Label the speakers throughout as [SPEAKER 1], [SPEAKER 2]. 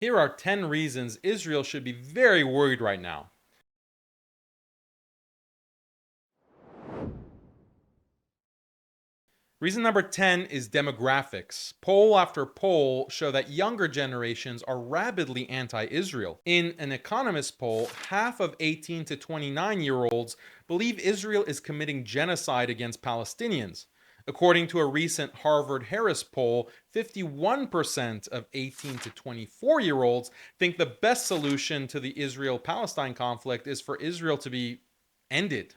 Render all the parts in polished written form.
[SPEAKER 1] Here are 10 reasons Israel should be very worried right now. Reason number 10 is demographics. Poll after poll show that younger generations are rabidly anti-Israel. In an Economist poll, half of 18 to 29-year-olds believe Israel is committing genocide against Palestinians. According to a recent Harvard-Harris poll, 51% of 18 to 24-year-olds think the best solution to the Israel-Palestine conflict is for Israel to be ended.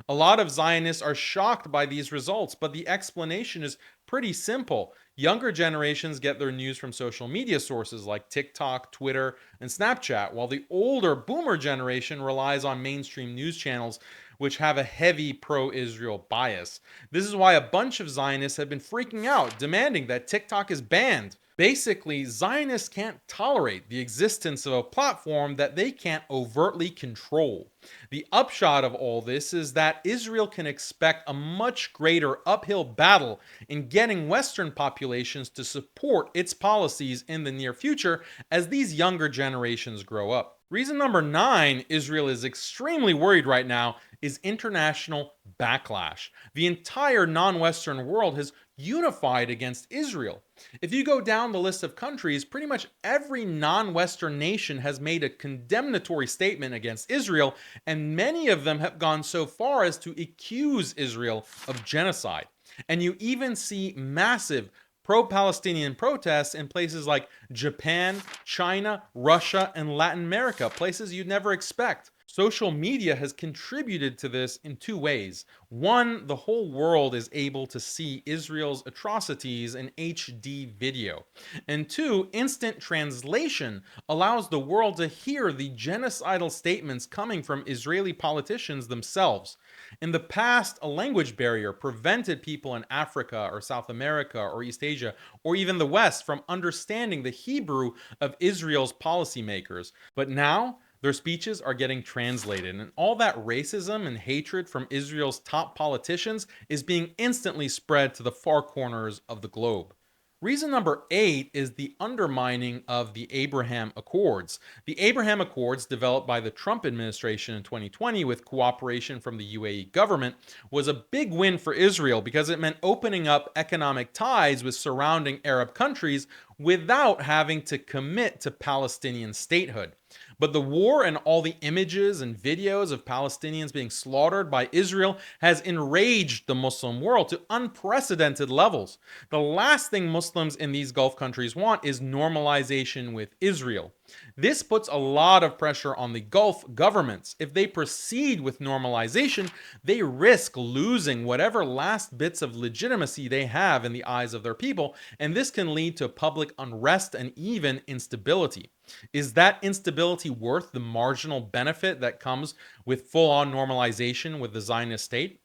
[SPEAKER 1] A lot of Zionists are shocked by these results, but the explanation is pretty simple. Younger generations get their news from social media sources like TikTok, Twitter, and Snapchat, while the older boomer generation relies on mainstream news channels which have a heavy pro-Israel bias. This is why a bunch of Zionists have been freaking out, demanding that TikTok is banned. Basically, Zionists can't tolerate the existence of a platform that they can't overtly control. The upshot of all this is that Israel can expect a much greater uphill battle in getting Western populations to support its policies in the near future as these younger generations grow up. Reason number 9 Israel is extremely worried right now is international backlash. The entire non-Western world has unified against Israel. If you go down the list of countries, pretty much every non-Western nation has made a condemnatory statement against Israel, and many of them have gone so far as to accuse Israel of genocide. And you even see massive pro-Palestinian protests in places like Japan, China, Russia, and Latin America, places you'd never expect. Social media has contributed to this in two ways. One, the whole world is able to see Israel's atrocities in HD video. And two, instant translation allows the world to hear the genocidal statements coming from Israeli politicians themselves. In the past, a language barrier prevented people in Africa or South America or East Asia or even the West from understanding the Hebrew of Israel's policymakers. But now, their speeches are getting translated, and all that racism and hatred from Israel's top politicians is being instantly spread to the far corners of the globe. Reason number 8 is the undermining of the Abraham Accords. The Abraham Accords, developed by the Trump administration in 2020 with cooperation from the UAE government, was a big win for Israel because it meant opening up economic ties with surrounding Arab countries without having to commit to Palestinian statehood. But the war and all the images and videos of Palestinians being slaughtered by Israel has enraged the Muslim world to unprecedented levels. The last thing Muslims in these Gulf countries want is normalization with Israel. This puts a lot of pressure on the Gulf governments. If they proceed with normalization, they risk losing whatever last bits of legitimacy they have in the eyes of their people, and this can lead to public unrest and even instability. Is that instability worth the marginal benefit that comes with full-on normalization with the Zionist state?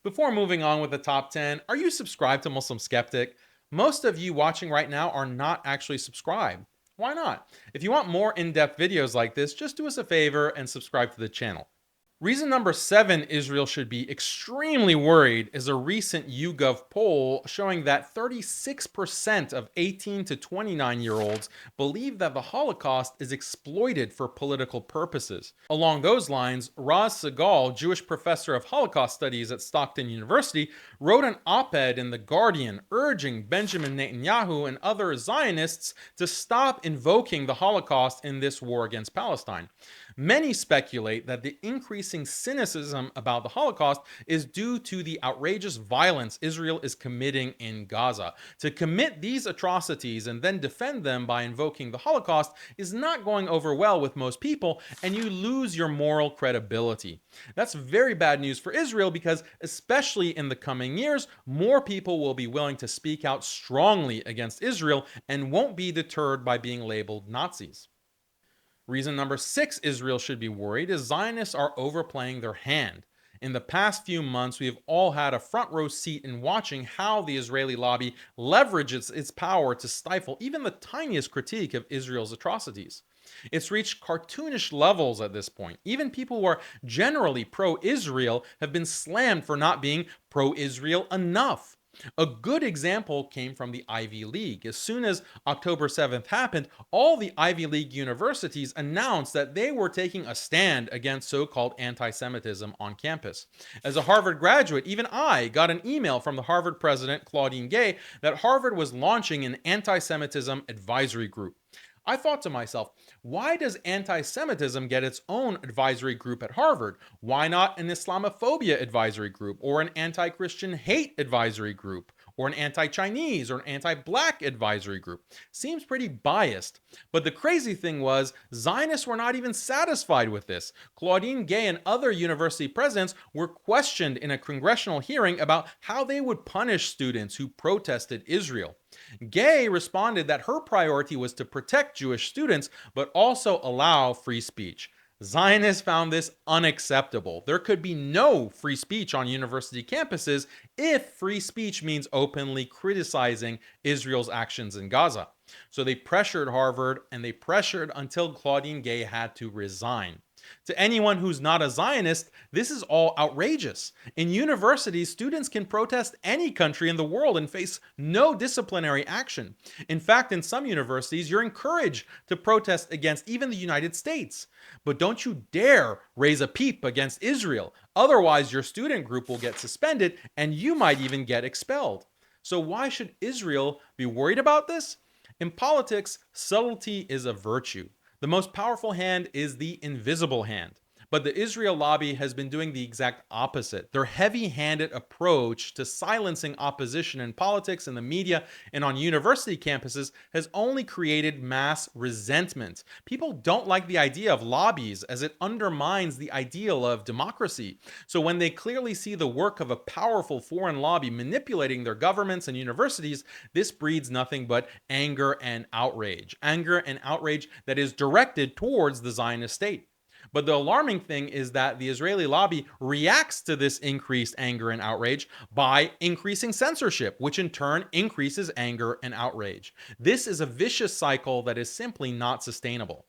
[SPEAKER 1] Before moving on with the top 10, are you subscribed to Muslim Skeptic? Most of you watching right now are not actually subscribed. Why not? If you want more in-depth videos like this, just do us a favor and subscribe to the channel. Reason number 7 Israel should be extremely worried is a recent YouGov poll showing that 36% of 18 to 29-year-olds believe that the Holocaust is exploited for political purposes. Along those lines, Raz Segal, Jewish professor of Holocaust studies at Stockton University, wrote an op-ed in The Guardian urging Benjamin Netanyahu and other Zionists to stop invoking the Holocaust in this war against Palestine. Many speculate that the increasing cynicism about the Holocaust is due to the outrageous violence Israel is committing in Gaza. To commit these atrocities and then defend them by invoking the Holocaust is not going over well with most people, and you lose your moral credibility. That's very bad news for Israel because, especially in the coming years, more people will be willing to speak out strongly against Israel and won't be deterred by being labeled Nazis. Reason number 6 Israel should be worried is Zionists are overplaying their hand. In the past few months, we have all had a front row seat in watching how the Israeli lobby leverages its power to stifle even the tiniest critique of Israel's atrocities. It's reached cartoonish levels at this point. Even people who are generally pro-Israel have been slammed for not being pro-Israel enough. A good example came from the Ivy League. As soon as October 7th happened, all the Ivy League universities announced that they were taking a stand against so-called anti-Semitism on campus. As a Harvard graduate, even I got an email from the Harvard president, Claudine Gay, that Harvard was launching an anti-Semitism advisory group. I thought to myself, why does anti-Semitism get its own advisory group at Harvard? Why not an Islamophobia advisory group, or an anti-Christian hate advisory group, or an anti-Chinese or an anti-black advisory group? Seems pretty biased. But the crazy thing was, Zionists were not even satisfied with this. Claudine Gay and other university presidents were questioned in a congressional hearing about how they would punish students who protested Israel. Gay responded that her priority was to protect Jewish students, but also allow free speech. Zionists found this unacceptable. There could be no free speech on university campuses if free speech means openly criticizing Israel's actions in Gaza. So they pressured Harvard, and they pressured until Claudine Gay had to resign. To anyone who's not a Zionist, this is all outrageous. In universities, students can protest any country in the world and face no disciplinary action. In fact, in some universities, you're encouraged to protest against even the United States. But don't you dare raise a peep against Israel. Otherwise, your student group will get suspended and you might even get expelled. So why should Israel be worried about this? In politics, subtlety is a virtue. The most powerful hand is the invisible hand. But the Israel lobby has been doing the exact opposite. Their heavy-handed approach to silencing opposition in politics, in the media, and on university campuses has only created mass resentment. People don't like the idea of lobbies as it undermines the ideal of democracy. So when they clearly see the work of a powerful foreign lobby manipulating their governments and universities, this breeds nothing but anger and outrage. Anger and outrage that is directed towards the Zionist state. But the alarming thing is that the Israeli lobby reacts to this increased anger and outrage by increasing censorship, which in turn increases anger and outrage. This is a vicious cycle that is simply not sustainable.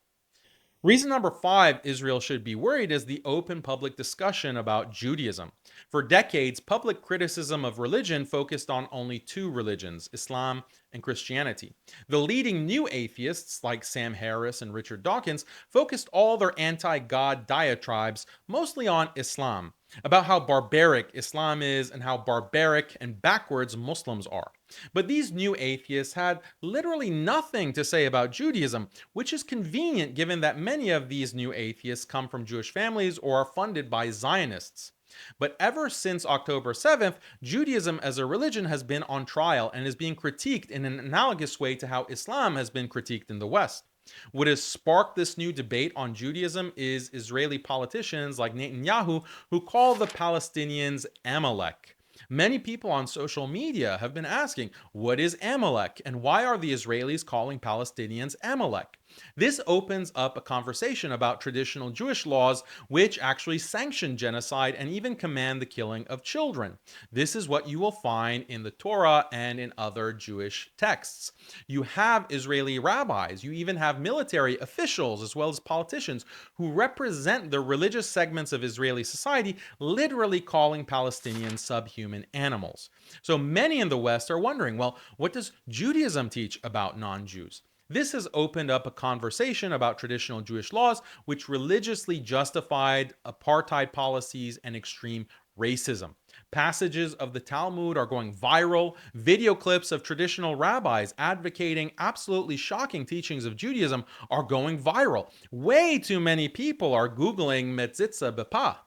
[SPEAKER 1] Reason number 5 Israel should be worried is the open public discussion about Judaism. For decades, public criticism of religion focused on only two religions, Islam and Christianity. The leading new atheists, like Sam Harris and Richard Dawkins, focused all their anti-God diatribes mostly on Islam, about how barbaric Islam is and how barbaric and backwards Muslims are. But these new atheists had literally nothing to say about Judaism, which is convenient given that many of these new atheists come from Jewish families or are funded by Zionists. But ever since October 7th, Judaism as a religion has been on trial and is being critiqued in an analogous way to how Islam has been critiqued in the West. What has sparked this new debate on Judaism is Israeli politicians like Netanyahu, who call the Palestinians Amalek. Many people on social media have been asking, what is Amalek and why are the Israelis calling Palestinians Amalek? This opens up a conversation about traditional Jewish laws which actually sanction genocide and even command the killing of children. This is what you will find in the Torah and in other Jewish texts. You have Israeli rabbis, you even have military officials as well as politicians who represent the religious segments of Israeli society, literally calling Palestinians subhuman animals. So many in the West are wondering, well, what does Judaism teach about non-Jews? This has opened up a conversation about traditional Jewish laws, which religiously justified apartheid policies and extreme racism. Passages of the Talmud are going viral. Video clips of traditional rabbis advocating absolutely shocking teachings of Judaism are going viral. Way too many people are Googling Metzitza B'Pah.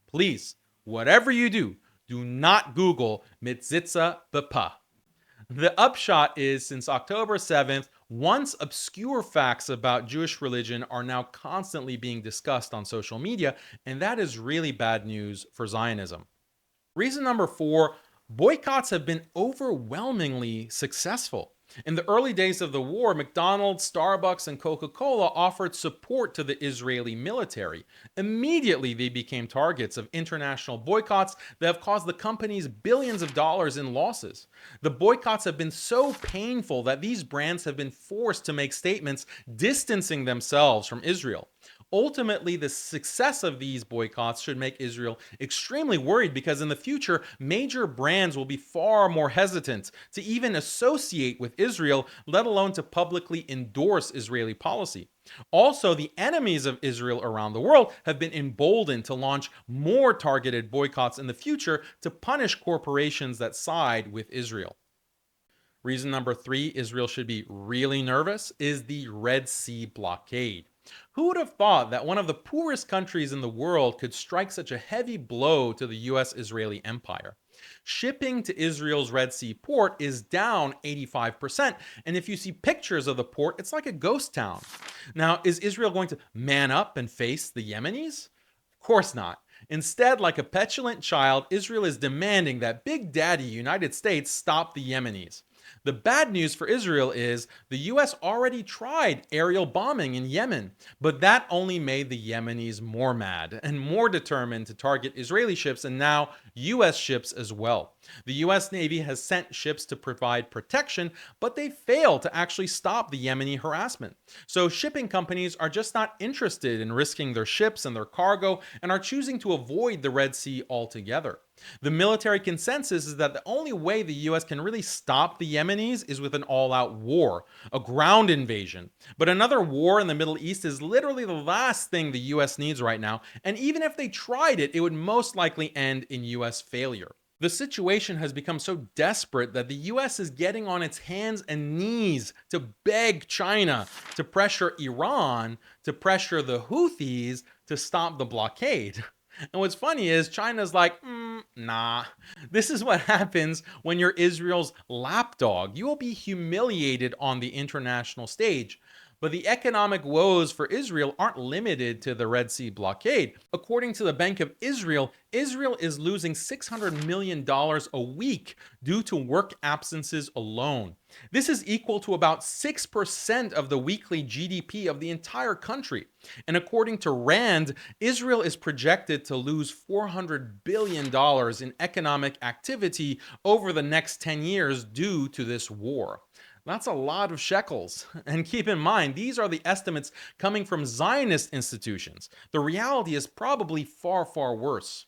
[SPEAKER 1] Please, whatever you do, do not Google Metzitza B'Pah. The upshot is, since October 7th, once obscure facts about Jewish religion are now constantly being discussed on social media, and that is really bad news for Zionism. Reason number 4, boycotts have been overwhelmingly successful. In the early days of the war, McDonald's, Starbucks, and Coca-Cola offered support to the Israeli military. Immediately, they became targets of international boycotts that have caused the companies billions of dollars in losses. The boycotts have been so painful that these brands have been forced to make statements distancing themselves from Israel. Ultimately, the success of these boycotts should make Israel extremely worried because in the future, major brands will be far more hesitant to even associate with Israel, let alone to publicly endorse Israeli policy. Also, the enemies of Israel around the world have been emboldened to launch more targeted boycotts in the future to punish corporations that side with Israel. Reason number 3 Israel should be really nervous is the Red Sea blockade. Who would have thought that one of the poorest countries in the world could strike such a heavy blow to the US Israeli empire? Shipping to Israel's Red Sea port is down 85%, and if you see pictures of the port, it's like a ghost town. Now, is Israel going to man up and face the Yemenis? Of course not. Instead, like a petulant child, Israel is demanding that Big Daddy United States stop the Yemenis. The bad news for Israel is the US already tried aerial bombing in Yemen, but that only made the Yemenis more mad and more determined to target Israeli ships and now US ships as well. The US Navy has sent ships to provide protection, but they failed to actually stop the Yemeni harassment. So shipping companies are just not interested in risking their ships and their cargo and are choosing to avoid the Red Sea altogether. The military consensus is that the only way the US can really stop the Yemenis is with an all-out war, a ground invasion. But another war in the Middle East is literally the last thing the US needs right now, and even if they tried it, it would most likely end in US failure. The situation has become so desperate that the US is getting on its hands and knees to beg China to pressure Iran, to pressure the Houthis to stop the blockade. And what's funny is China's like, nah. This is what happens when you're Israel's lapdog. You will be humiliated on the international stage. But the economic woes for Israel aren't limited to the Red Sea blockade. According to the Bank of Israel, Israel is losing $600 million a week due to work absences alone. This is equal to about 6% of the weekly GDP of the entire country. And according to RAND, Israel is projected to lose $400 billion in economic activity over the next 10 years due to this war. That's a lot of shekels. And keep in mind, these are the estimates coming from Zionist institutions. The reality is probably far, far worse.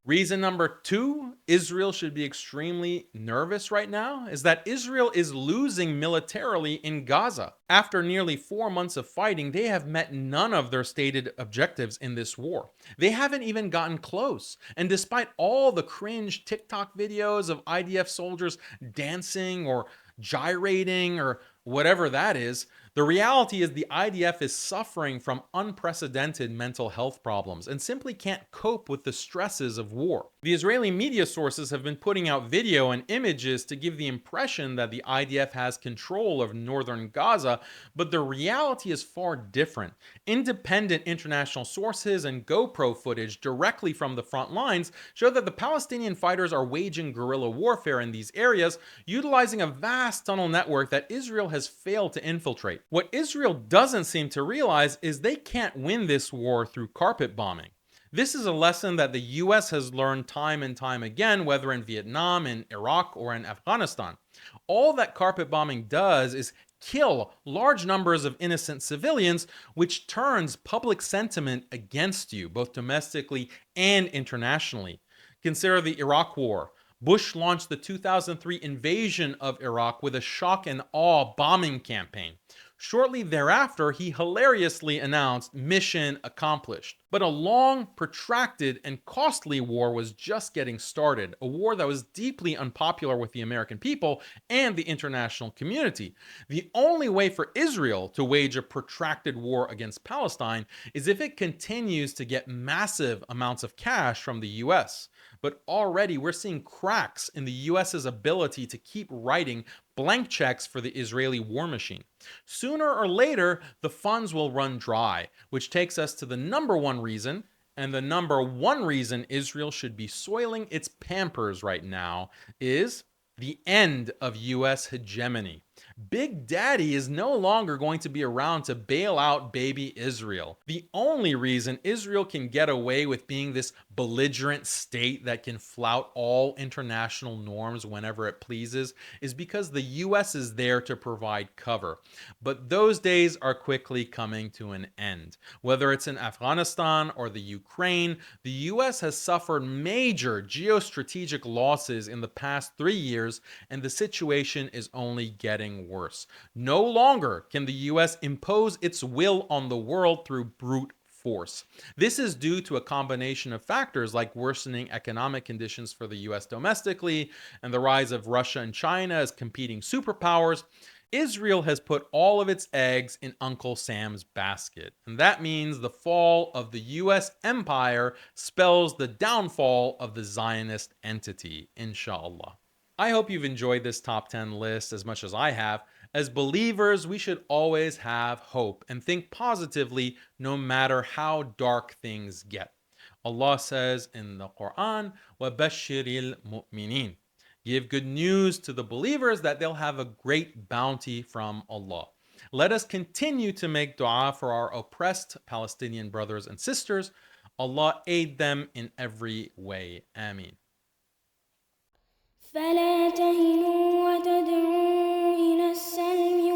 [SPEAKER 1] Reason number 2, Israel should be extremely nervous right now, is that Israel is losing militarily in Gaza. After nearly 4 months of fighting, they have met none of their stated objectives in this war. They haven't even gotten close. And despite all the cringe TikTok videos of IDF soldiers dancing or gyrating or whatever that is, the reality is the IDF is suffering from unprecedented mental health problems and simply can't cope with the stresses of war. The Israeli media sources have been putting out video and images to give the impression that the IDF has control of northern Gaza, but the reality is far different. Independent international sources and GoPro footage directly from the front lines show that the Palestinian fighters are waging guerrilla warfare in these areas, utilizing a vast tunnel network that Israel has failed to infiltrate. What Israel doesn't seem to realize is they can't win this war through carpet bombing. This is a lesson that the US has learned time and time again, whether in Vietnam, in Iraq, or in Afghanistan. All that carpet bombing does is kill large numbers of innocent civilians, which turns public sentiment against you, both domestically and internationally. Consider the Iraq War. Bush launched the 2003 invasion of Iraq with a shock and awe bombing campaign. Shortly thereafter, he hilariously announced mission accomplished. But a long, protracted, and costly war was just getting started, a war that was deeply unpopular with the American people and the international community. The only way for Israel to wage a protracted war against Palestine is if it continues to get massive amounts of cash from the US. But already we're seeing cracks in the US's ability to keep writing blank checks for the Israeli war machine. Sooner or later, the funds will run dry, which takes us to the number one reason, and the number one reason Israel should be soiling its pampers right now is the end of US hegemony. Big Daddy is no longer going to be around to bail out baby Israel. The only reason Israel can get away with being this belligerent state that can flout all international norms whenever it pleases is because the US is there to provide cover. But those days are quickly coming to an end. Whether it's in Afghanistan or the Ukraine, the US has suffered major geostrategic losses in the past 3 years, and the situation is only getting worse. No longer can the US impose its will on the world through brute force. This is due to a combination of factors like worsening economic conditions for the US domestically and the rise of Russia and China as competing superpowers. Israel has put all of its eggs in Uncle Sam's basket. And that means the fall of the US empire spells the downfall of the Zionist entity, inshallah. I hope you've enjoyed this top 10 list as much as I have. As believers, we should always have hope and think positively no matter how dark things get. Allah says in the Quran, وَبَشِّرِ الْمُؤْمِنِينَ. Give good news to the believers that they'll have a great bounty from Allah. Let us continue to make dua for our oppressed Palestinian brothers and sisters. Allah aid them in every way. Ameen.
[SPEAKER 2] فلا تهنوا وتدعوا إلى السلم